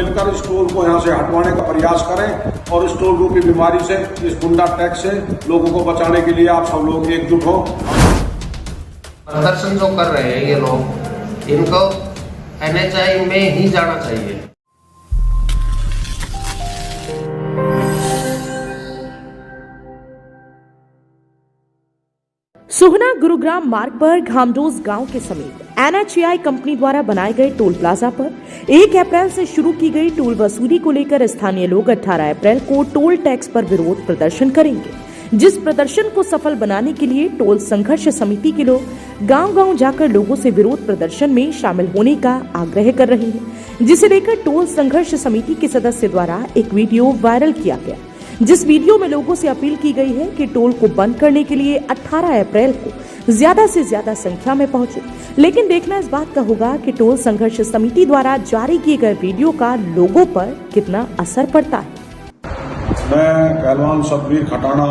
मिलकर इस टोल को यहाँ से हटवाने का प्रयास करें और इस टोल रूपी बीमारी से, इस गुंडा टैक्स से लोगों को बचाने के लिए आप सब लोग एकजुट हो। प्रदर्शन जो कर रहे हैं ये लोग, इनको NHI में ही जाना चाहिए। सोहना गुरुग्राम मार्ग पर घामडोज गांव के समीप NHI कंपनी द्वारा बनाए गए टोल प्लाजा पर 1 अप्रैल से शुरू की गई टोल वसूली को लेकर स्थानीय लोग 18 अप्रैल को टोल टैक्स पर विरोध प्रदर्शन करेंगे। जिस प्रदर्शन को सफल बनाने के लिए टोल संघर्ष समिति के लोग गांव-गांव जाकर लोगों से विरोध प्रदर्शन में शामिल होने का आग्रह कर रहे हैं, जिसे लेकर टोल संघर्ष समिति के सदस्य द्वारा एक वीडियो वायरल किया गया, जिस वीडियो में लोगों से अपील की गई है कि टोल को बंद करने के लिए 18 अप्रैल को ज्यादा से ज्यादा संख्या में पहुंचे। लेकिन देखना इस बात का होगा कि टोल संघर्ष समिति द्वारा जारी किए गए वीडियो का लोगों पर कितना असर पड़ता है। मैं पहलवान सतबीर खटाना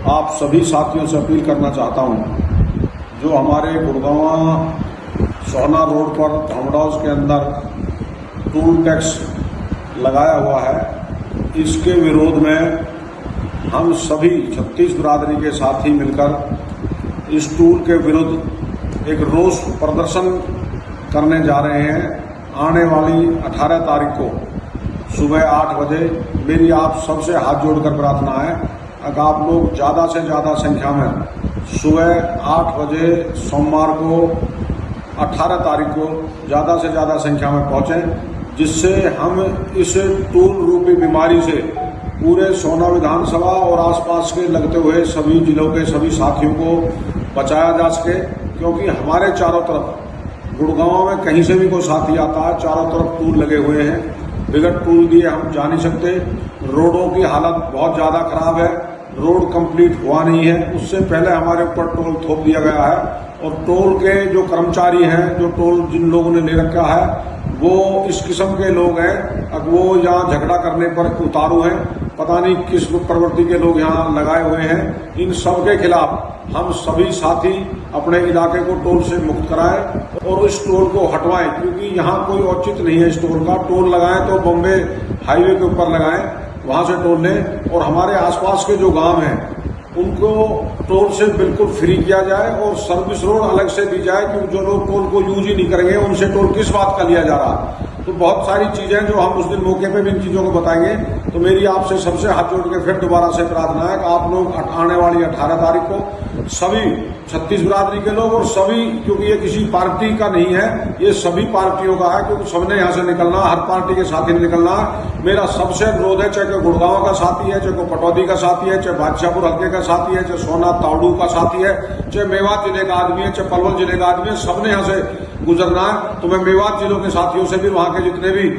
आप सभी साथियों से अपील करना चाहता हूं, जो हमारे गुड़गांव सोहना रोड पर घामडोज के अंदर टोल टैक्स लगाया हुआ है, इसके विरोध में हम सभी 36 बिरादरी के साथी मिलकर इस टोल के विरुद्ध एक रोष प्रदर्शन करने जा रहे हैं। आने वाली 18 तारीख को सुबह 8 बजे मेरी आप सबसे हाथ जोड़कर प्रार्थना है, अगर आप लोग ज़्यादा से ज़्यादा संख्या में सुबह 8 बजे सोमवार को 18 तारीख को ज़्यादा से ज़्यादा संख्या में पहुँचें, जिससे हम इस टोल रूपी बीमारी से पूरे सोहना विधानसभा और आसपास के लगते हुए सभी जिलों के सभी साथियों को बचाया जा सके। क्योंकि हमारे चारों तरफ गुड़गांव में कहीं से भी कोई साथी आता है, चारों तरफ टोल लगे हुए हैं, बगैर टोल दिए हम जा नहीं सकते। रोडों की हालत बहुत ज़्यादा खराब है, रोड कंप्लीट हुआ नहीं है, उससे पहले हमारे ऊपर टोल थोप दिया गया है। और टोल के जो कर्मचारी हैं, जो टोल जिन लोगों ने ले रखा है, वो इस किस्म के लोग हैं, अब वो यहाँ झगड़ा करने पर उतारू हैं, पता नहीं किस प्रवृत्ति के लोग यहाँ लगाए हुए हैं। इन सब के खिलाफ हम सभी साथी अपने इलाके को टोल से मुक्त कराएं और इस टोल को हटवाएं, क्योंकि यहाँ कोई औचित्य नहीं है इस टोल का। टोल लगाएं तो बॉम्बे हाईवे के ऊपर लगाएं, वहां से टोल लें, और हमारे आसपास के जो गांव हैं उनको टोल से बिल्कुल फ्री किया जाए और सर्विस रोड अलग से दी जाए, क्योंकि जो लोग टोल को यूज ही नहीं करेंगे उनसे टोल किस बात का लिया जा रहा। तो बहुत सारी चीजें जो हम उस दिन मौके पे भी इन चीजों को बताएंगे। तो मेरी आपसे सबसे हाथ जोड़ के फिर दोबारा से प्रार्थना है कि आप लोग आने वाली 18 तारीख को सभी 36 बिरादरी के लोग और सभी, क्योंकि ये किसी पार्टी का नहीं है, ये सभी पार्टियों का है, क्योंकि सबने यहाँ से निकलना, हर पार्टी के साथी ने निकलना। मेरा सबसे अनुरोध है, चाहे कोई गुड़गांव का साथी है, चाहे कोई पटौदी का साथी है, चाहे बादशाहपुर हल्के का साथी है, चाहे सोहना तावड़ू का साथी है, चाहे मेवात जिले का आदमी है, चाहे पलवल जिले का आदमी है, सबने यहाँ से गुजरना है। तो मैं मेवात जिलों के साथियों से भी, वहाँ के जितने भी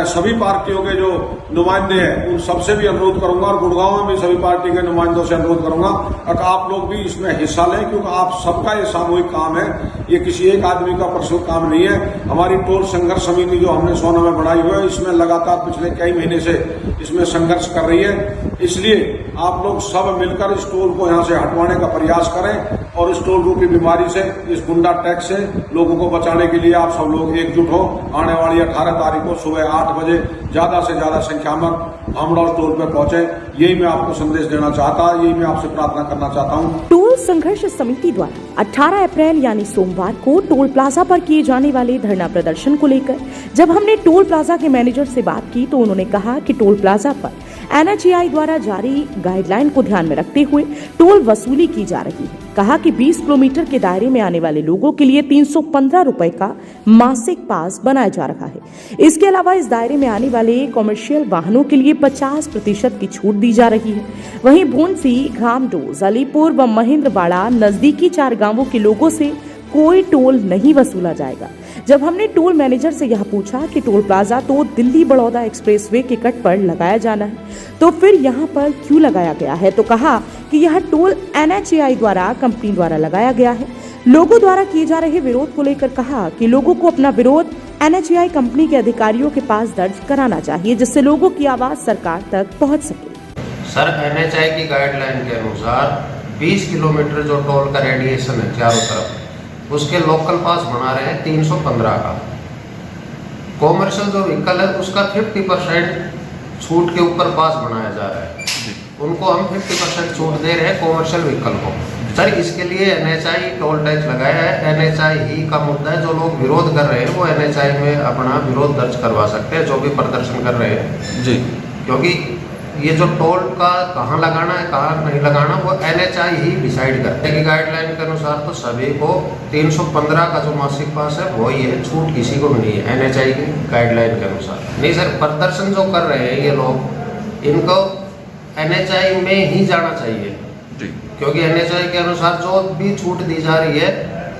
सभी पार्टियों के जो नुमाइंदे हैं उन सबसे भी अनुरोध करूंगा, और गुड़गांव में भी सभी पार्टी के नुमाइंदों से अनुरोध करूंगा कि आप लोग भी इसमें हिस्सा लें, क्योंकि आप सबका ये सामूहिक काम है, ये किसी एक आदमी का प्रस्तुत काम नहीं है। हमारी टोल संघर्ष समिति जो हमने सोहना में बढ़ाई हुई है, इसमें लगातार पिछले कई महीने से इसमें संघर्ष कर रही है। इसलिए आप लोग सब मिलकर इस टोल को यहाँ से हटवाने का प्रयास करें और इस टोल रूपी बीमारी से, इस गुंडा टैक्स से लोगों को बचाने के लिए आप सब लोग एकजुट हो। आने वाली 18 तारीख को सुबह 8 बजे ज्यादा से ज्यादा संख्या में घामडोज टोल पर पहुंचे, यही मैं आपको संदेश देना चाहता, यही मैं आपसे प्रार्थना करना चाहता हूँ। टोल संघर्ष समिति द्वारा 18 अप्रैल यानी सोमवार को टोल प्लाजा पर किए जाने वाले धरना प्रदर्शन को लेकर जब हमने टोल प्लाजा के मैनेजर से बात की, तो उन्होंने कहा कि टोल प्लाजा पर NHI द्वारा जारी गाइडलाइन को ध्यान में रखते हुए टोल वसूली की जा रही है। कहा कि 20 किलोमीटर के दायरे में आने वाले लोगों के लिए 315 रुपए का मासिक पास बनाया जा रहा है। इसके अलावा इस दायरे में आने वाले कॉमर्शियल वाहनों के लिए 50% की छूट दी जा रही है। वहीं भूंसी, घामडोज, अलीपुर व महेंद्रवाड़ा नजदीकी 4 गांवों के लोगों से कोई टोल नहीं वसूला जाएगा। जब हमने टोल मैनेजर से यह पूछा कि टोल प्लाजा तो दिल्ली बड़ौदा एक्सप्रेसवे के कट पर लगाया जाना है, तो फिर यहाँ पर क्यों लगाया गया है, तो कहा कि यह टोल NHI द्वारा, कंपनी द्वारा लगाया गया है। लोगों द्वारा किए जा रहे विरोध को लेकर कहा कि लोगों को अपना विरोध NHI कंपनी के अधिकारियों के पास दर्ज कराना चाहिए, जिससे लोगों की आवाज सरकार तक पहुँच सके। सर, NHI की गाइडलाइन के अनुसार 20 किलोमीटर जो टोल का रेडिएशन है चारों तरफ, उसके लोकल पास बना रहे हैं 315 का। कॉमर्शियल जो व्हीकल है उसका 50% छूट के ऊपर पास बनाया जा रहा है, उनको हम 50% छूट दे रहे हैं कॉमर्शियल व्हीकल को। सर इसके लिए NHI टोल टैक्स लगाया है। NHI ही का मुद्दा है, जो लोग विरोध कर रहे हैं वो NHI में अपना विरोध दर्ज करवा सकते हैं, जो भी प्रदर्शन कर रहे हैं जी। क्योंकि ये जो टोल का कहाँ लगाना है कहाँ नहीं लगाना वो NHI ही डिसाइड करते हैं कि गाइडलाइन के अनुसार तो सभी को 315 का जो मासिक पास है वो ही है, छूट किसी को भी नहीं है NHI की गाइडलाइन के अनुसार। नहीं सर, प्रदर्शन जो कर रहे हैं ये लोग, इनको NHI में ही जाना चाहिए जी। क्योंकि NHI के अनुसार जो भी छूट दी जा रही है,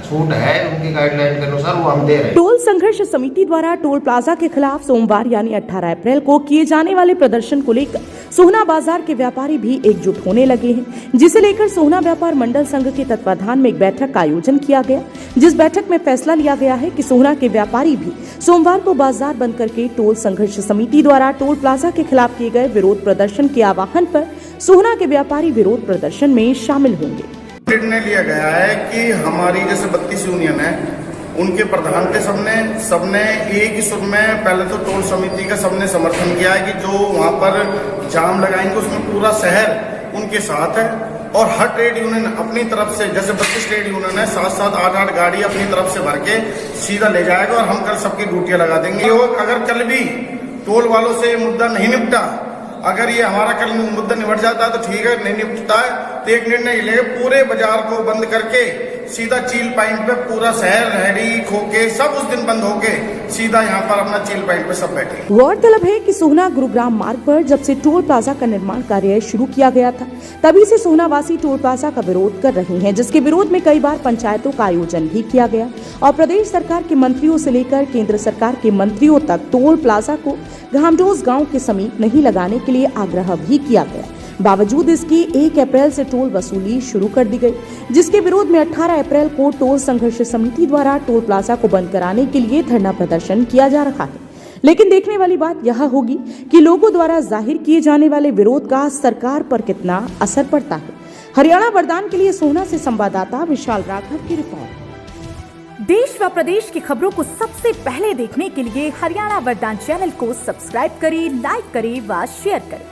छूट है उनकी गाइडलाइन के अनुसार वो हम दे रहे हैं। टोल संघर्ष समिति द्वारा टोल प्लाजा के खिलाफ सोमवार यानी 18 अप्रैल को किए जाने वाले प्रदर्शन को लेकर सोहना बाजार के व्यापारी भी एकजुट होने लगे हैं, जिसे लेकर सोहना व्यापार मंडल संघ के तत्वाधान में एक बैठक का आयोजन किया गया, जिस बैठक में फैसला लिया गया है कि सोहना के व्यापारी भी सोमवार को बाजार बंद करके टोल संघर्ष समिति द्वारा टोल प्लाजा के खिलाफ किए गए विरोध प्रदर्शन के आह्वान पर सोहना के व्यापारी विरोध प्रदर्शन में शामिल होंगे। निर्णय लिया गया है कि हमारी जैसे 32 यूनियन है, उनके प्रधान के सबने एक ही सुर में पहले तो टोल समिति का सबने समर्थन किया है कि जो वहां पर जाम लगाएंगे उसमें पूरा शहर उनके साथ है, और हर ट्रेड यूनियन अपनी तरफ से, जैसे 32 ट्रेड यूनियन है, 7-7 8-8 गाड़ी अपनी तरफ से भर के सीधा ले जाएगा और हम कल सबकी ड्यूटियां लगा देंगे। और अगर कल भी टोल वालों से मुद्दा नहीं निपटा, अगर ये हमारा कल मुद्दा निपट जाता है तो ठीक है, नहीं निपटता है तो एक निर्णय ले पूरे बाजार को बंद करके सीधा चील पॉइंट पे पूरा शहर रेहड़ी खोके सब उस दिन बंद होके सीधा यहाँ पर अपना चील पॉइंट पे सब बैठे। गौरतलब है कि सोहना गुरुग्राम मार्ग पर जब से टोल प्लाजा का निर्माण कार्य शुरू किया गया था, तभी से सोहना वासी टोल प्लाजा का विरोध कर रहे हैं, जिसके विरोध में कई बार पंचायतों का आयोजन भी किया गया और प्रदेश सरकार के मंत्रियों से लेकर केंद्र सरकार के मंत्रियों तक टोल प्लाजा को घामडोस गांव के समीप नहीं लगाने के लिए आग्रह भी किया गया। बावजूद इसकी 1 अप्रैल से टोल वसूली शुरू कर दी गई, जिसके विरोध में 18 अप्रैल को टोल संघर्ष समिति द्वारा टोल प्लाजा को बंद कराने के लिए धरना प्रदर्शन किया जा रहा है। लेकिन देखने वाली बात यह होगी कि लोगों द्वारा जाहिर किए जाने वाले विरोध का सरकार पर कितना असर पड़ता है। हरियाणा वरदान के लिए सोहना से संवाददाता विशाल राघव की रिपोर्ट। देश व प्रदेश की खबरों को सबसे पहले देखने के लिए हरियाणा वरदान चैनल को सब्सक्राइब करें, लाइक करें व शेयर करें।